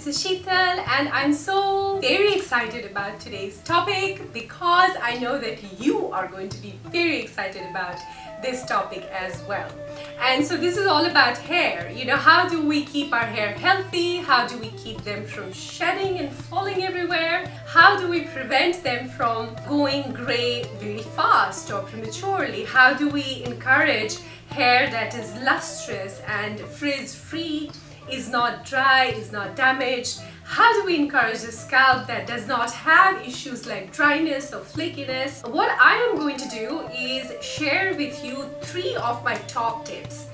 is Sheetal and I'm so very excited about today's topic because I know that you are going to be very excited about this topic as well. And so this is all about hair. You know, how do we keep our hair healthy? How do we keep them from shedding and falling everywhere? How do we prevent them from going grey very fast or prematurely? How do we encourage hair that is lustrous and frizz-free, is not dry, is not damaged? How do we encourage a scalp that does not have issues like dryness or flakiness? What I am going to do is share with you 3 of my top tips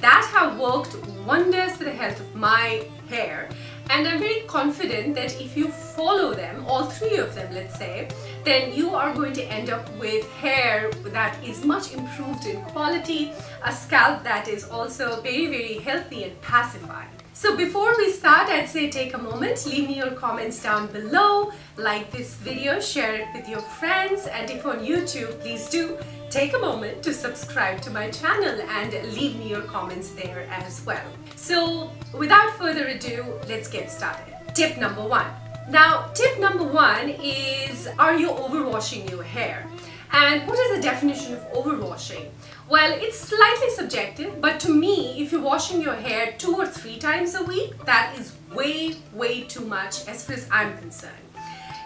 that have worked wonders for the health of my hair, and I'm very confident that if you follow them, all 3 of them let's say, then you are going to end up with hair that is much improved in quality, a scalp that is also very healthy and pacifying. So before we start, I'd say take a moment, leave me your comments down below, like this video, share it with your friends, and if on YouTube, please do take a moment to subscribe to my channel and leave me your comments there as well. So without further ado, let's get started. Tip number 1. Now, tip number 1 is, are you overwashing your hair? And what is the definition of overwashing? Well, it's slightly subjective, but to me, if you're washing your hair 2 or 3 times a week, that is way too much as far as I'm concerned.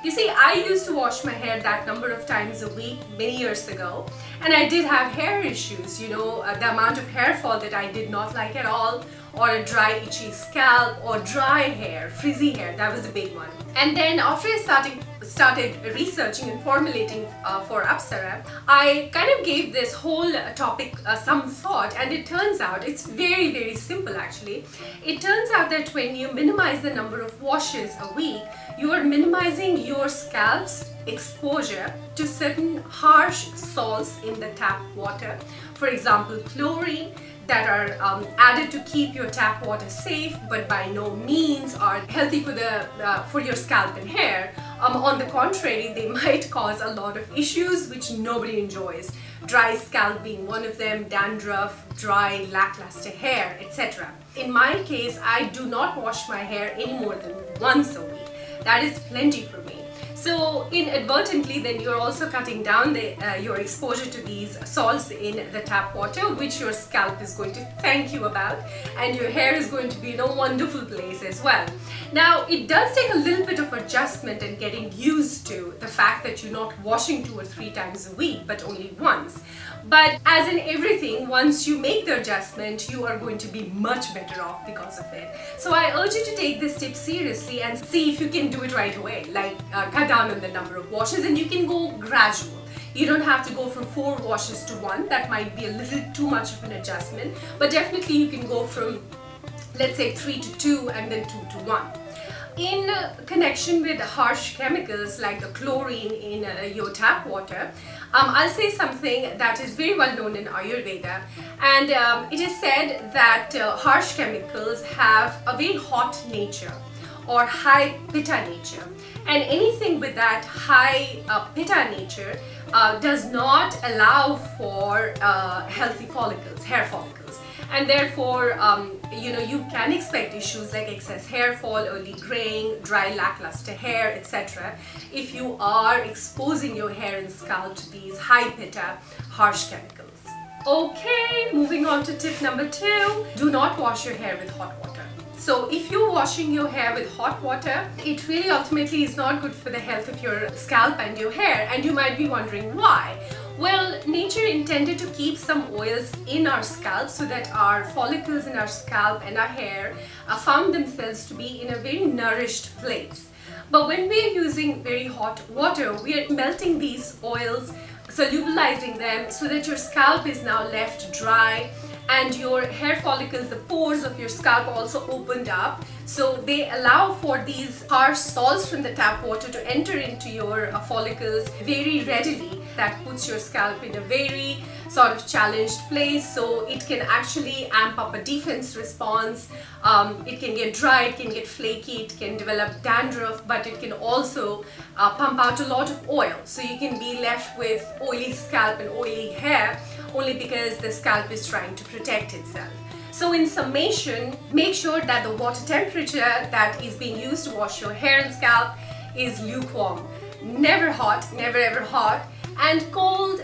You see, I used to wash my hair that number of times a week many years ago, and I did have hair issues, you know, the amount of hair fall that I did not like at all, or a dry itchy scalp, or dry hair, frizzy hair, that was a big one. And then after I started researching and formulating for Apsara, I kind of gave this whole topic some thought, and it turns out it's very simple actually. It turns out that when you minimize the number of washes a week, you are minimizing your scalp's exposure to certain harsh salts in the tap water. For example, chlorine, that are added to keep your tap water safe, but by no means are healthy for your scalp and hair. On the contrary, they might cause a lot of issues which nobody enjoys. Dry scalp being one of them, dandruff, dry, lackluster hair, etc. In my case, I do not wash my hair any more than once a week. That is plenty for me. So inadvertently, then you're also cutting down your exposure to these salts in the tap water, which your scalp is going to thank you about, and your hair is going to be in a wonderful place as well. Now, it does take a little bit of adjustment and getting used to the fact that you're not washing 2 or 3 times a week, but only once. But as in everything, once you make the adjustment, you are going to be much better off because of it. So I urge you to take this tip seriously and see if you can do it right away, like cut down on the number of washes, and you can go gradual. You don't have to go from 4 washes to 1, that might be a little too much of an adjustment, but definitely you can go from, let's say, 3 to 2 and then 2 to 1. In connection with harsh chemicals like the chlorine in your tap water, I'll say something that is very well known in Ayurveda, and it is said that harsh chemicals have a very hot nature or high pitta nature, and anything with that high pitta nature does not allow for healthy follicles, hair follicles. And therefore, you know, you can expect issues like excess hair fall, early graying, dry lackluster hair, etc. if you are exposing your hair and scalp to these high pitta, harsh chemicals. Okay, moving on to tip number 2. Do not wash your hair with hot water. So if you're washing your hair with hot water, it really ultimately is not good for the health of your scalp and your hair, and you might be wondering why. Well, nature intended to keep some oils in our scalp so that our follicles in our scalp and our hair found themselves to be in a very nourished place. But when we are using very hot water, we are melting these oils, solubilizing them so that your scalp is now left dry, and your hair follicles, the pores of your scalp also opened up, so they allow for these harsh salts from the tap water to enter into your follicles very readily. That puts your scalp in a very sort of challenged place, so it can actually amp up a defense response. It can get dry, it can get flaky, it can develop dandruff, but it can also pump out a lot of oil, so you can be left with oily scalp and oily hair only because the scalp is trying to protect itself. So in summation, make sure that the water temperature that is being used to wash your hair and scalp is lukewarm. Never hot, never ever hot, and cold,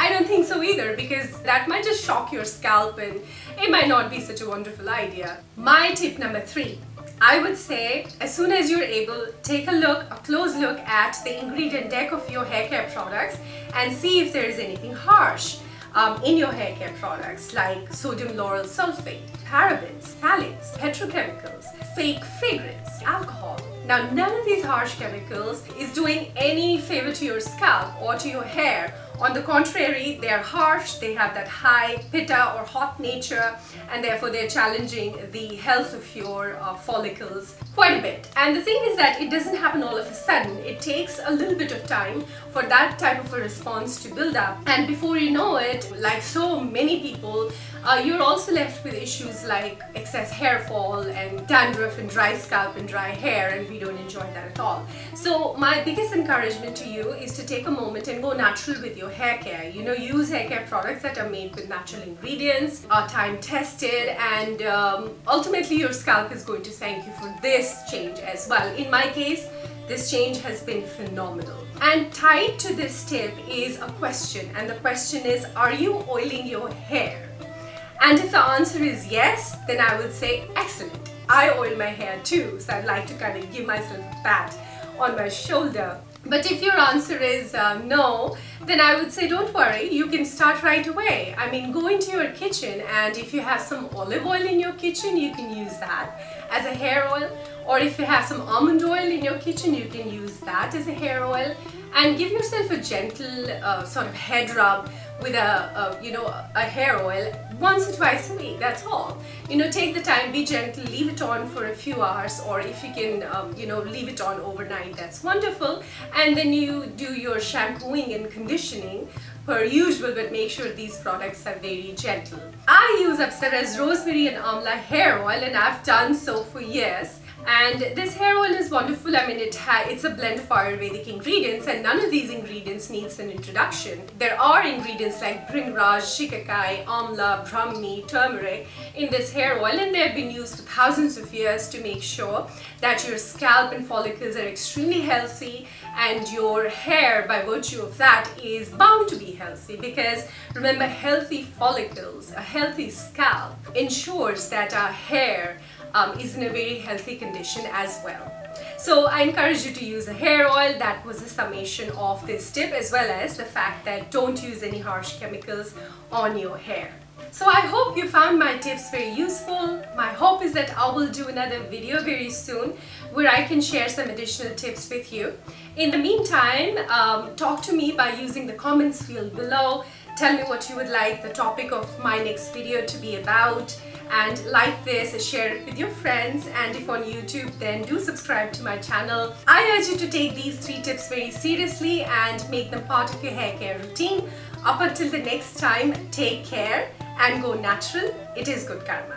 I don't think so either, because that might just shock your scalp and it might not be such a wonderful idea. My tip number 3, I would say as soon as you're able, take a close look at the ingredient deck of your hair care products and see if there is anything harsh in your hair care products, like sodium lauryl sulfate, parabens, phthalates, petrochemicals, fake fragrance, alcohol. Now, none of these harsh chemicals is doing any favor to your scalp or to your hair. On the contrary, they are harsh, they have that high pitta or hot nature, and therefore they're challenging the health of your follicles quite a bit. And the thing is that it doesn't happen all of a sudden. It takes a little bit of time for that type of a response to build up, and before you know it, like so many people, you're also left with issues like excess hair fall and dandruff and dry scalp and dry hair, and we don't enjoy that at all. So my biggest encouragement to you is to take a moment and go natural with your hair care. You know, use hair care products that are made with natural ingredients, are time tested, and ultimately your scalp is going to thank you for this change as well. In my case, this change has been phenomenal. And tied to this tip is a question, and the question is, are you oiling your hair? And if the answer is yes, then I would say excellent. I oil my hair too, so I'd like to kind of give myself a pat on my shoulder. But if your answer is no, then I would say don't worry, you can start right away. I mean, go into your kitchen, and if you have some olive oil in your kitchen, you can use that as a hair oil. Or if you have some almond oil in your kitchen, you can use that as a hair oil. And give yourself a gentle sort of head rub with a hair oil once or twice a week. That's all. You know, take the time, be gentle, leave it on for a few hours, or if you can leave it on overnight, that's wonderful. And then you do your shampooing and conditioning per usual, but make sure these products are very gentle. I use Apsara's rosemary and amla hair oil, and I've done so for years. And this hair oil is wonderful. I mean, it's a blend of Ayurvedic ingredients, and none of these ingredients needs an introduction. There are ingredients like bhringraj, shikakai, amla, brahmi, turmeric in this hair oil, and they have been used for thousands of years to make sure that your scalp and follicles are extremely healthy, and your hair, by virtue of that, is bound to be healthy. Because remember, healthy follicles, a healthy scalp ensures that our hair is in a very healthy condition as well. So I encourage you to use a hair oil. That was a summation of this tip, as well as the fact that don't use any harsh chemicals on your hair. So I hope you found my tips very useful. My hope is that I will do another video very soon where I can share some additional tips with you. In the meantime, talk to me by using the comments field below. Tell me what you would like the topic of my next video to be about, and like this, share it with your friends, and if on YouTube, then do subscribe to my channel. I urge you to take these 3 tips very seriously and make them part of your hair care routine. Up until the next time, take care and go natural. It is good karma.